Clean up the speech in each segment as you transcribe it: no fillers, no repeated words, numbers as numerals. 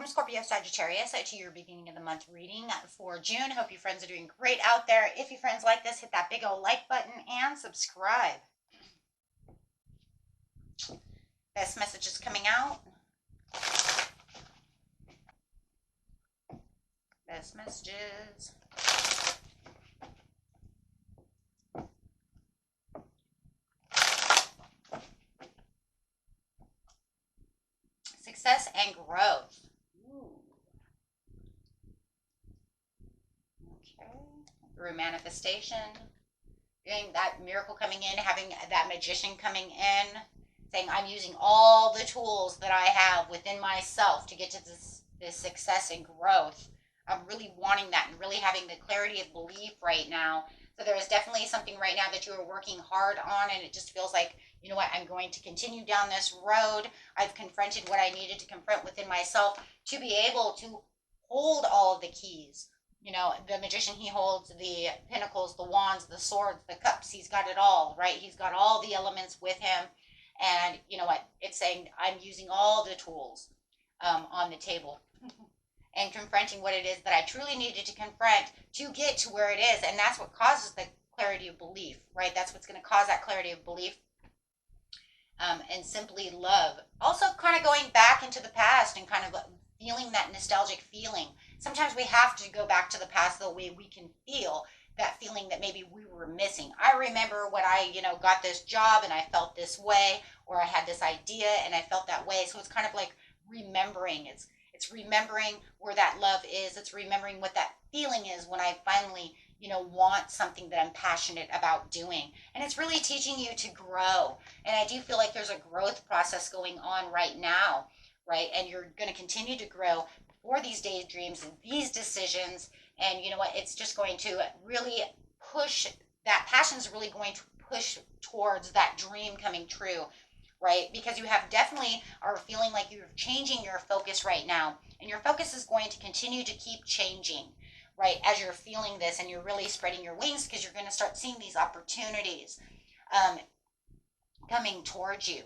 Welcome, Scorpio, Sagittarius, to your beginning of the month reading for June. Hope you friends are doing great out there. If you friends like this, hit that big old like button and subscribe. Best messages coming out. Best messages. Success and growth. Ooh. Okay. Through manifestation. Doing that miracle coming in, having that magician coming in, saying, I'm using all the tools that I have within myself to get to this success and growth. I'm really wanting that and really having the clarity of belief right now. So there is definitely something right now that you are working hard on, and it just feels like, you know what, I'm going to continue down this road. I've confronted what I needed to confront within myself to be able to hold all of the keys. You know, the magician, he holds the pentacles, the wands, the swords, the cups. He's got it all, right? He's got all the elements with him. And you know what? It's saying I'm using all the tools on the table and confronting what it is that I truly needed to confront to get to where it is. And that's what causes the clarity of belief, right? That's what's going to cause that clarity of belief. And simply love. Also kind of going back into the past and kind of feeling that nostalgic feeling. Sometimes we have to go back to the past the way we can feel that feeling that maybe we were missing. I remember when I, got this job and I felt this way, or I had this idea and I felt that way. So it's kind of like remembering. It's remembering where that love is. It's remembering what that feeling is when I finally, want something that I'm passionate about doing. And it's really teaching you to grow. And I do feel like there's a growth process going on right now, right? And you're going to continue to grow for these daydreams and these decisions. And you know what? It's just going to really push, that passion is really going to push towards that dream coming true, right? Because you have definitely are feeling like you're changing your focus right now. And your focus is going to continue to keep changing, right? As you're feeling this and you're really spreading your wings, because you're going to start seeing these opportunities coming towards you,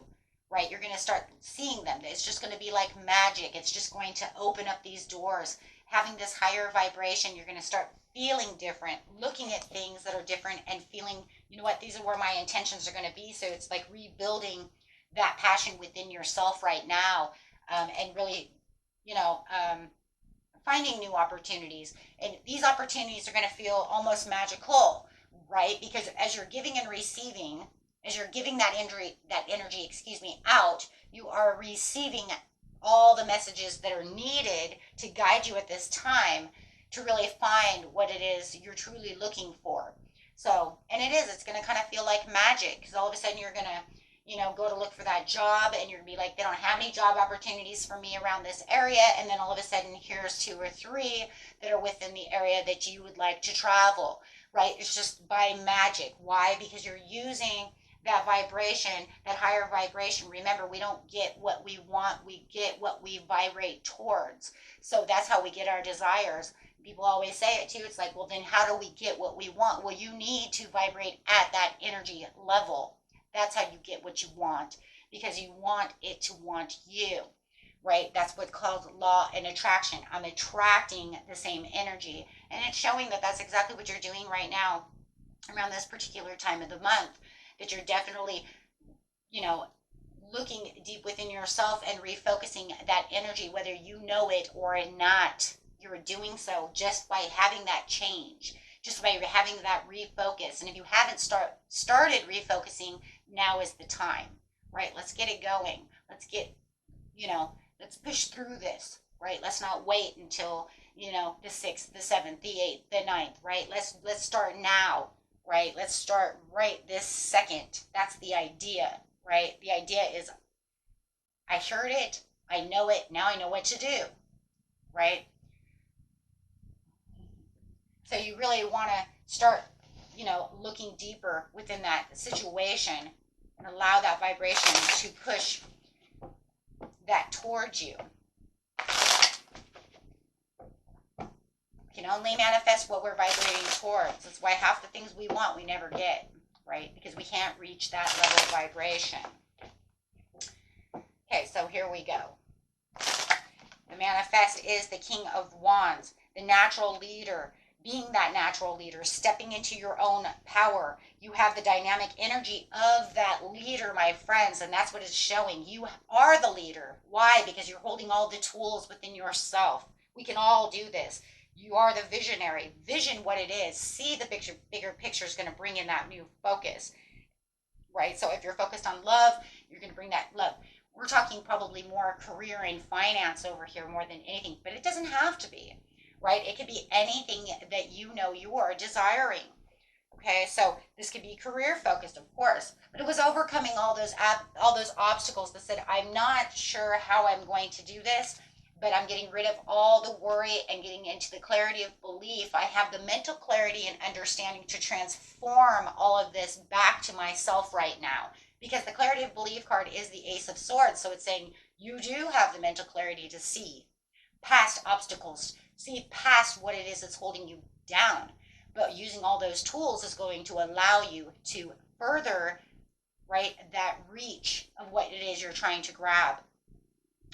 right? You're going to start seeing them. It's just going to be like magic. It's just going to open up these doors. Having this higher vibration, you're going to start feeling different, looking at things that are different and feeling, you know what, these are where my intentions are going to be. So it's like rebuilding that passion within yourself right now, and really, finding new opportunities. And these opportunities are going to feel almost magical, right? Because as you're giving and receiving, as you're giving that energy, out, you are receiving all the messages that are needed to guide you at this time to really find what it is you're truly looking for. So, and it's going to kind of feel like magic, because all of a sudden you're going to, go to look for that job and you're going to be like, they don't have any job opportunities for me around this area. And then all of a sudden here's 2 or 3 that are within the area that you would like to travel, right? It's just by magic. Why? Because you're using that vibration, that higher vibration. Remember, we don't get what we want, we get what we vibrate towards. So that's how we get our desires. People always say it too. It's like, well, then how do we get what we want? Well, you need to vibrate at that energy level. That's how you get what you want, because you want it to want you, right? That's what's called law and attraction. I'm attracting the same energy, and it's showing that that's exactly what you're doing right now around this particular time of the month. That you're definitely, looking deep within yourself and refocusing that energy, whether you know it or not. You're doing so just by having that change, just by having that refocus. And if you haven't started refocusing, now is the time, right? Let's get it going. Let's get, let's push through this, right? Let's not wait until, the 6th, the 7th, the 8th, the 9th, right? Let's start now. Right? Let's start right this second. That's the idea, right? The idea is, I heard it, I know it, now I know what to do, right? So you really want to start, looking deeper within that situation and allow that vibration to push that towards you. We can only manifest what we're vibrating towards. That's why half the things we want we never get, right? Because we can't reach that level of vibration. Okay, so here we go. The manifest is the King of Wands, the natural leader, being that natural leader, stepping into your own power. You have the dynamic energy of that leader, my friends, and that's what it's showing. You are the leader. Why? Because you're holding all the tools within yourself. We can all do this. You are the visionary. Vision what it is. See the picture, bigger picture is going to bring in that new focus, right? So if you're focused on love, you're going to bring that love. We're talking probably more career and finance over here more than anything, but it doesn't have to be, right? It could be anything that you know you are desiring. Okay, so this could be career focused, of course, but it was overcoming all those obstacles that said, I'm not sure how I'm going to do this, but I'm getting rid of all the worry and getting into the clarity of belief. I have the mental clarity and understanding to transform all of this back to myself right now. Because the clarity of belief card is the Ace of Swords. So it's saying you do have the mental clarity to see past obstacles, see past what it is that's holding you down. But using all those tools is going to allow you to further, right, that reach of what it is you're trying to grab.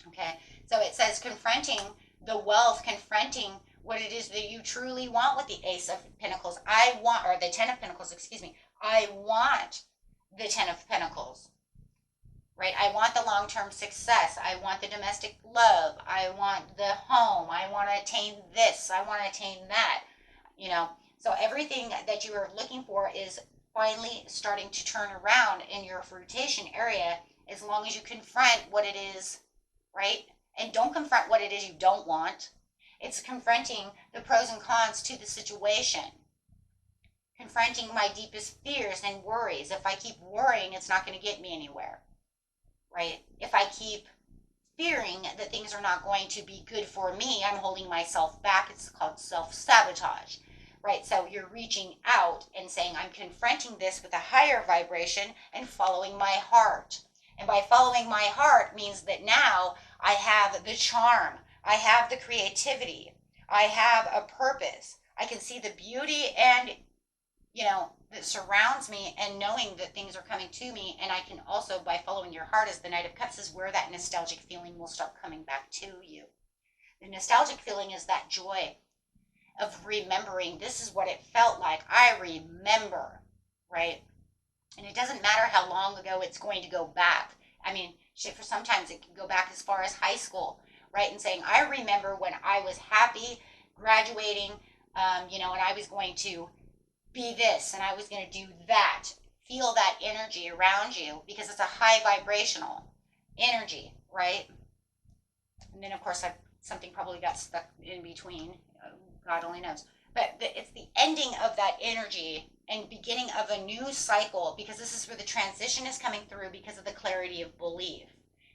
Okay, so it says confronting the wealth, confronting what it is that you truly want with the Ace of Pentacles. Or the Ten of Pentacles, excuse me. I want the Ten of Pentacles, right? I want the long-term success. I want the domestic love. I want the home. I want to attain this. I want to attain that, you know. So everything that you are looking for is finally starting to turn around in your fruitation area as long as you confront what it is, right? And don't confront what it is you don't want. It's confronting the pros and cons to the situation. Confronting my deepest fears and worries. If I keep worrying, it's not going to get me anywhere, right? If I keep fearing that things are not going to be good for me, I'm holding myself back. It's called self-sabotage, right? So you're reaching out and saying, I'm confronting this with a higher vibration and following my heart. And by following my heart means that now I have the charm. I have the creativity. I have a purpose. I can see the beauty and that surrounds me, and knowing that things are coming to me. And I can also, by following your heart as the Knight of Cups, is where that nostalgic feeling will start coming back to you. The nostalgic feeling is that joy of remembering, this is what it felt like. I remember, right? And it doesn't matter how long ago it's going to go back. I mean, for sometimes it can go back as far as high school, right? And saying, I remember when I was happy graduating, and I was going to be this and I was going to do that. Feel that energy around you because it's a high vibrational energy, right? And then, of course, something probably got stuck in between. God only knows. But it's the ending of that energy and beginning of a new cycle, because this is where the transition is coming through because of the clarity of belief.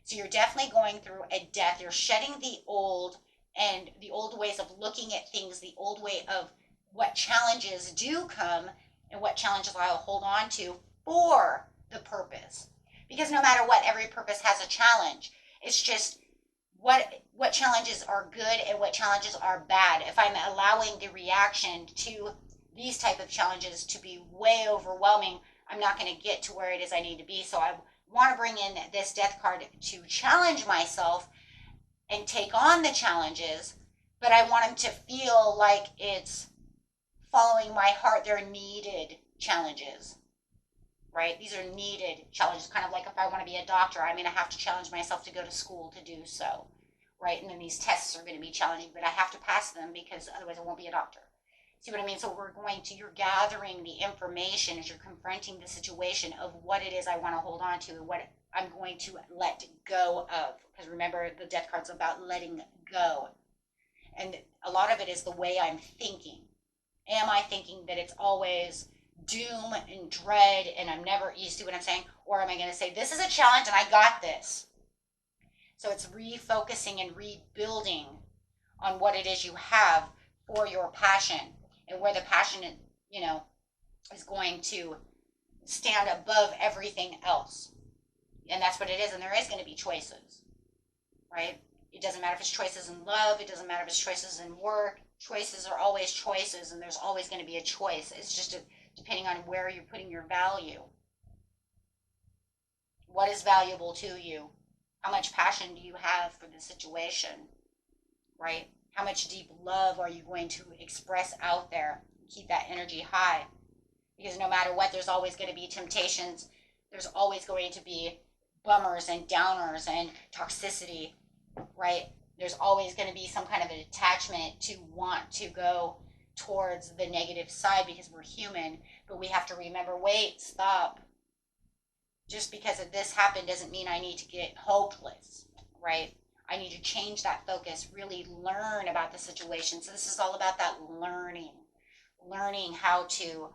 So you're definitely going through a death. You're shedding the old and the old ways of looking at things, the old way of what challenges do come and what challenges I'll hold on to for the purpose. Because no matter what, every purpose has a challenge. It's just what challenges are good and what challenges are bad. If I'm allowing the reaction to these type of challenges to be way overwhelming, I'm not going to get to where it is I need to be. So I want to bring in this death card to challenge myself and take on the challenges, but I want them to feel like it's following my heart. They're needed challenges, right? These are needed challenges, kind of like if I want to be a doctor, I'm going to have to challenge myself to go to school to do so, right? And then these tests are going to be challenging, but I have to pass them because otherwise I won't be a doctor. See what I mean? So you're gathering the information as you're confronting the situation of what it is I want to hold on to and what I'm going to let go of. Because remember, the death card's about letting go. And a lot of it is the way I'm thinking. Am I thinking that it's always doom and dread and I'm never, you see what I'm saying? Or am I going to say, this is a challenge and I got this? So it's refocusing and rebuilding on what it is you have for your passion and where the passion, is going to stand above everything else. And that's what it is. And there is going to be choices, right? It doesn't matter if it's choices in love. It doesn't matter if it's choices in work. Choices are always choices, and there's always going to be a choice. It's just depending on where you're putting your value. What is valuable to you? How much passion do you have for the situation? right? How much deep love are you going to express out there? Keep that energy high. Because no matter what, there's always going to be temptations. There's always going to be bummers and downers and toxicity, right? There's always going to be some kind of an attachment to want to go towards the negative side because we're human. But we have to remember, wait, stop. Just because of this happened doesn't mean I need to get hopeless, right? I need to change that focus, really learn about the situation. So this is all about that learning how to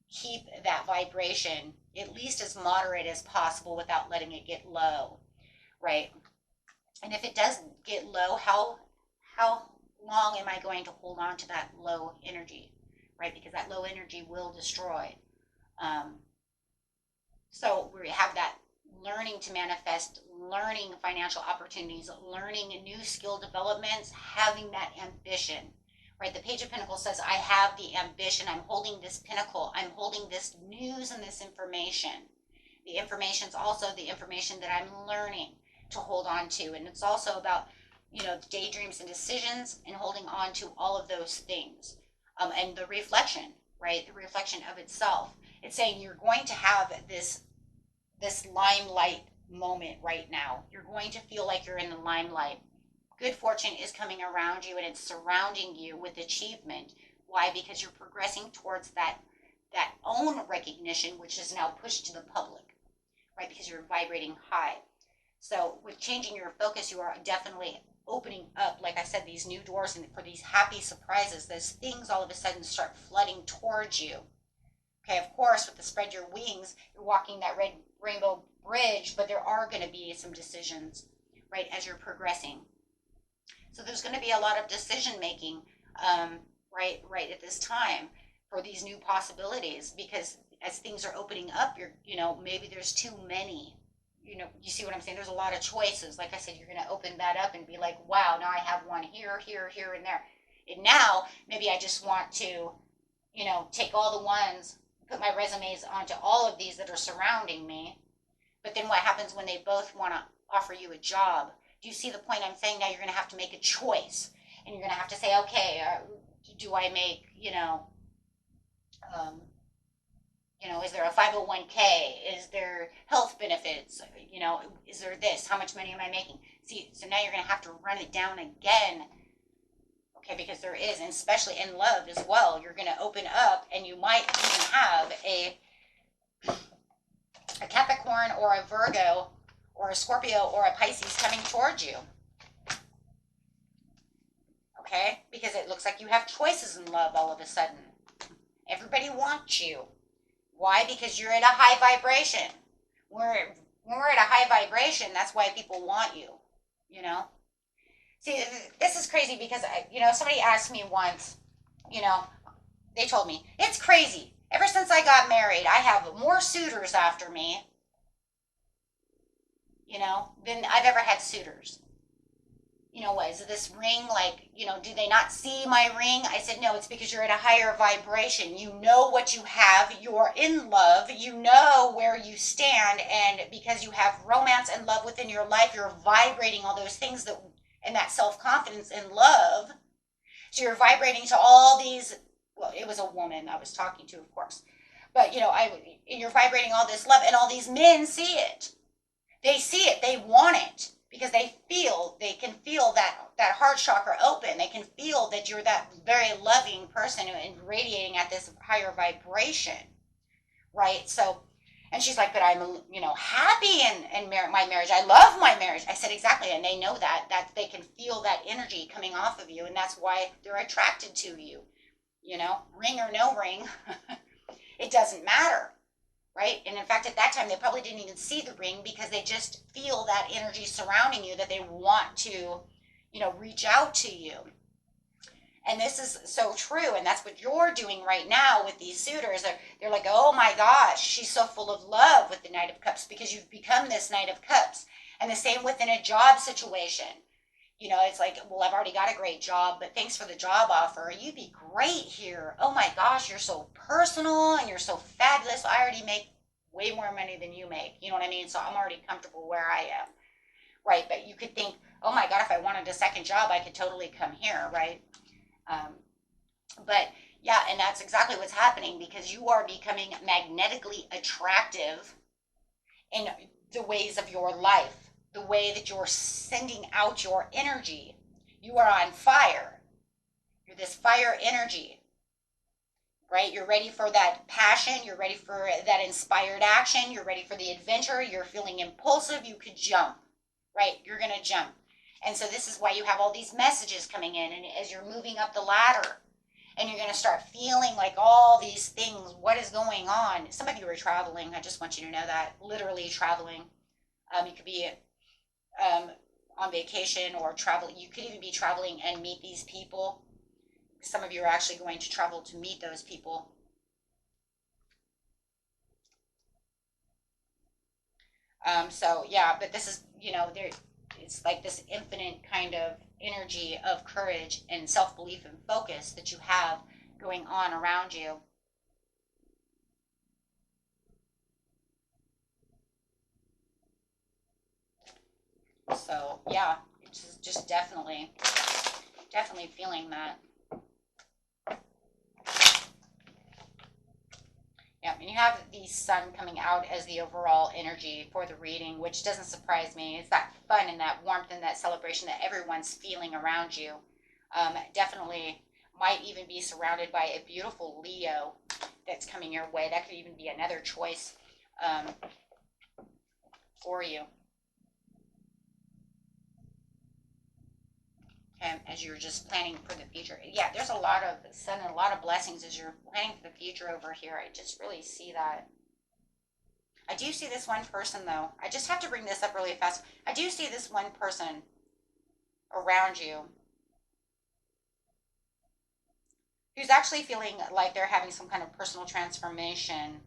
keep that vibration at least as moderate as possible without letting it get low, right? And if it doesn't get low, how long am I going to hold on to that low energy, right? Because that low energy will destroy. So we have that learning to manifest, learning financial opportunities, learning new skill developments, having that ambition, right? The Page of Pentacles says, I have the ambition. I'm holding this pinnacle. I'm holding this news and this information. The information is also the information that I'm learning to hold on to. And it's also about, daydreams and decisions and holding on to all of those things. And the reflection, right? The reflection of itself. It's saying you're going to have this limelight moment right now. You're going to feel like you're in the limelight. Good fortune is coming around you and it's surrounding you with achievement. Why? Because you're progressing towards that own recognition, which is now pushed to the public, right? Because you're vibrating high. So with changing your focus, you are definitely opening up, like I said, these new doors and for these happy surprises. Those things all of a sudden start flooding towards you. Okay, of course, with the spread your wings, you're walking that red rainbow bridge, but there are going to be some decisions, right, as you're progressing. So there's going to be a lot of decision making, right at this time for these new possibilities, because as things are opening up, maybe there's too many. You see what I'm saying? There's a lot of choices. Like I said, you're going to open that up and be like, wow, now I have one here, and there. And now maybe I just want to, take all the ones, put my resumes onto all of these that are surrounding me. But then what happens when they both want to offer you a job? Do you see the point I'm saying? Now you're going to have to make a choice. And you're going to have to say, okay, do I make, is there a 501k? Is there health benefits? Is there this? How much money am I making? See, so now you're going to have to run it down again. Okay, because there is, and especially in love as well, you're going to open up and you might even have a Capricorn or a Virgo or a Scorpio or a Pisces coming towards you. Okay, because it looks like you have choices in love all of a sudden. Everybody wants you. Why? Because you're at a high vibration. When we're at a high vibration, that's why people want you, See, this is crazy because, somebody asked me once, they told me, it's crazy. Ever since I got married, I have more suitors after me, than I've ever had suitors. What is this ring? Like, do they not see my ring? I said, no, it's because you're at a higher vibration. You know what you have. You're in love. You know where you stand. And because you have romance and love within your life, you're vibrating all those things and that self-confidence and love. So you're vibrating to all these, well, it was a woman I was talking to, of course. But, you're vibrating all this love and all these men see it. They see it. They want it. Because they can feel that heart chakra open. They can feel that you're that very loving person and radiating at this higher vibration, right? So, and she's like, but I'm, happy in my marriage. I love my marriage. I said, exactly. And they know that they can feel that energy coming off of you. And that's why they're attracted to you, ring or no ring. It doesn't matter. Right? And in fact, at that time, they probably didn't even see the ring because they just feel that energy surrounding you that they want to, reach out to you. And this is so true. And that's what you're doing right now with these suitors. They're like, oh my gosh, she's so full of love with the Knight of Cups because you've become this Knight of Cups. And the same within a job situation. It's like, well, I've already got a great job, but thanks for the job offer. You'd be great here. Oh my gosh, you're so personal and you're so fabulous. I already make way more money than you make. You know what I mean? So I'm already comfortable where I am. Right? But you could think, oh my God, if I want wanted a second job, I could totally come here, right? But yeah, and that's exactly what's happening, because you are becoming magnetically attractive in the ways of your life, the way that you're sending out your energy. You are on fire. You're this fire energy, right? You're ready for that passion. You're ready for that inspired action. You're ready for the adventure. You're feeling impulsive. You could jump, right? You're going to jump. And so this is why you have all these messages coming in. And as you're moving up the ladder, and you're going to start feeling like all these things, what is going on? Some of you are traveling. I just want you to know that. Literally traveling. You could be on vacation or travel. You could even be traveling and meet these people. Some of you are actually going to travel to meet those people. So yeah, but this is, it's like this infinite kind of energy of courage and self-belief and focus that you have going on around you. So yeah, it's just definitely feeling that. Yeah, and you have the sun coming out as the overall energy for the reading, which doesn't surprise me. It's that fun and that warmth and that celebration that everyone's feeling around you. Definitely might even be surrounded by a beautiful Leo that's coming your way. That could even be another choice for you. As you're just planning for the future. Yeah, there's a lot of sun and a lot of blessings as you're planning for the future over here. I just really see that. I do see this one person, though. I just have to bring this up really fast. I do see this one person around you who's actually feeling like they're having some kind of personal transformation.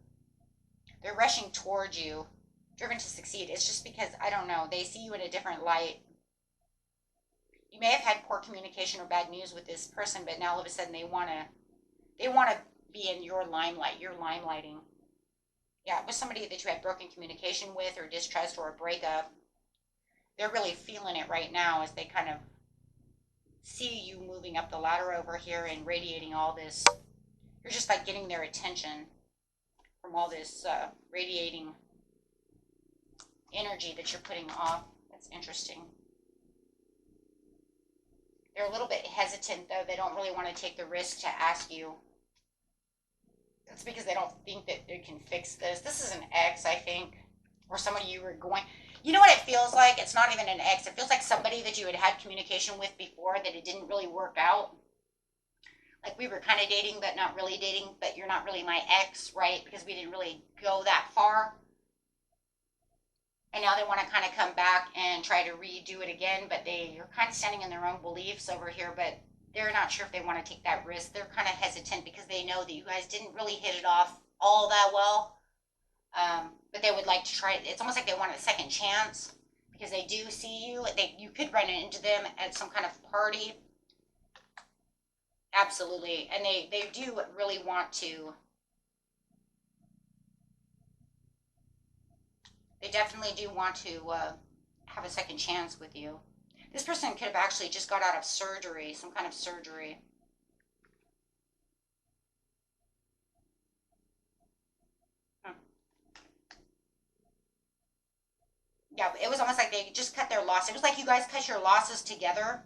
They're rushing towards you, driven to succeed. It's just because, I don't know, they see you in a different light. You may have had poor communication or bad news with this person, but now all of a sudden they want to be in your limelight. You're limelighting. Yeah, it was somebody that you had broken communication with, or distrust, or a breakup. They're really feeling it right now as they kind of see you moving up the ladder over here and radiating all this. You're just like getting their attention from all this radiating energy that you're putting off. That's interesting. They're a little bit hesitant, though. They don't really want to take the risk to ask you. It's because they don't think that they can fix this. This is an ex, I think, or somebody you were going. You know what it feels like? It's not even an ex. It feels like somebody that you had communication with before that it didn't really work out. Like we were kind of dating, but not really dating, but you're not really my ex, right? Because we didn't really go that far. And now they want to kind of come back and try to redo it again, but they're kind of standing in their own beliefs over here, but they're not sure if they want to take that risk. They're kind of hesitant because they know that you guys didn't really hit it off all that well. But they would like to try it. It's almost like they want a second chance because they do see you. You could run into them at some kind of party. Absolutely. And they do really want to. They definitely do want to have a second chance with you. This person could have actually just got out of surgery, some kind of surgery. Yeah, it was almost like they just cut their loss. It was like you guys cut your losses together.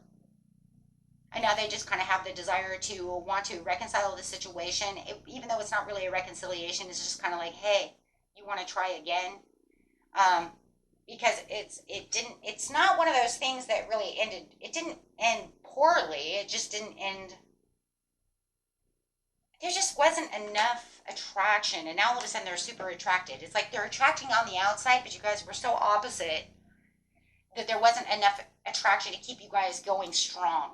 And now they just kind of have the desire to want to reconcile the situation. Even though it's not really a reconciliation, it's just kind of like, hey, you want to try again? Because it's not one of those things that really ended. It didn't end poorly. It just didn't end. There just wasn't enough attraction, and now all of a sudden they're super attracted. It's like they're attracting on the outside, but you guys were so opposite that there wasn't enough attraction to keep you guys going strong.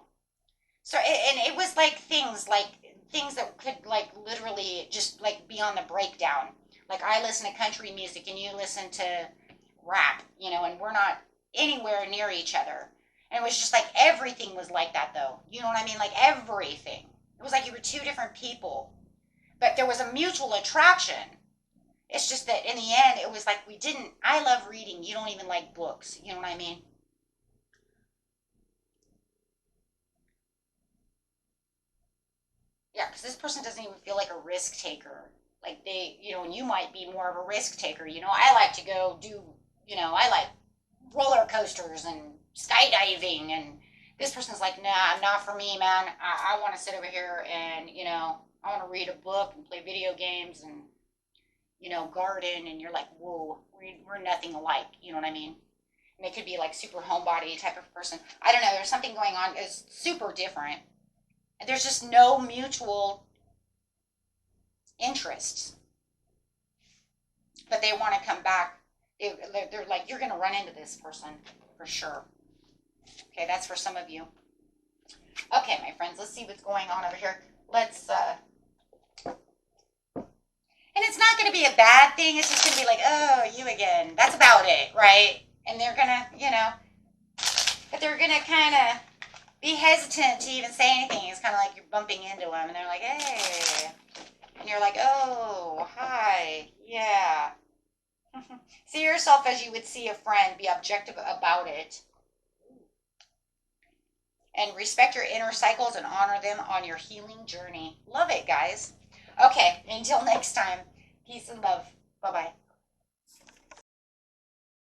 So it was like things that could like literally just like be on the breakdown. Like I listen to country music and you listen to rap, and we're not anywhere near each other. And it was just like everything was like that, though. You know what I mean? Like everything. It was like you were two different people, but there was a mutual attraction. It's just that in the end, it was like we didn't. I love reading. You don't even like books. You know what I mean? Yeah, because this person doesn't even feel like a risk taker. Like they, and you might be more of a risk taker. I like to go do, I like roller coasters and skydiving. And this person's like, nah, not for me, man. I want to sit over here and, I want to read a book and play video games and, garden. And you're like, whoa, we're nothing alike. You know what I mean? And they could be like super homebody type of person. I don't know. There's something going on. It's super different. There's just no mutual interest. But they want to come back. They're like, you're going to run into this person for sure. Okay, that's for some of you. Okay, my friends, let's see what's going on over here. And it's not going to be a bad thing. It's just going to be like, oh, you again. That's about it, right? And they're going to, but they're going to kind of be hesitant to even say anything. It's kind of like you're bumping into them, and they're like, hey. And you're like, oh, hi, yeah. See yourself as you would see a friend. Be objective about it. And respect your inner cycles and honor them on your healing journey. Love it, guys. Okay, until next time. Peace and love. Bye-bye.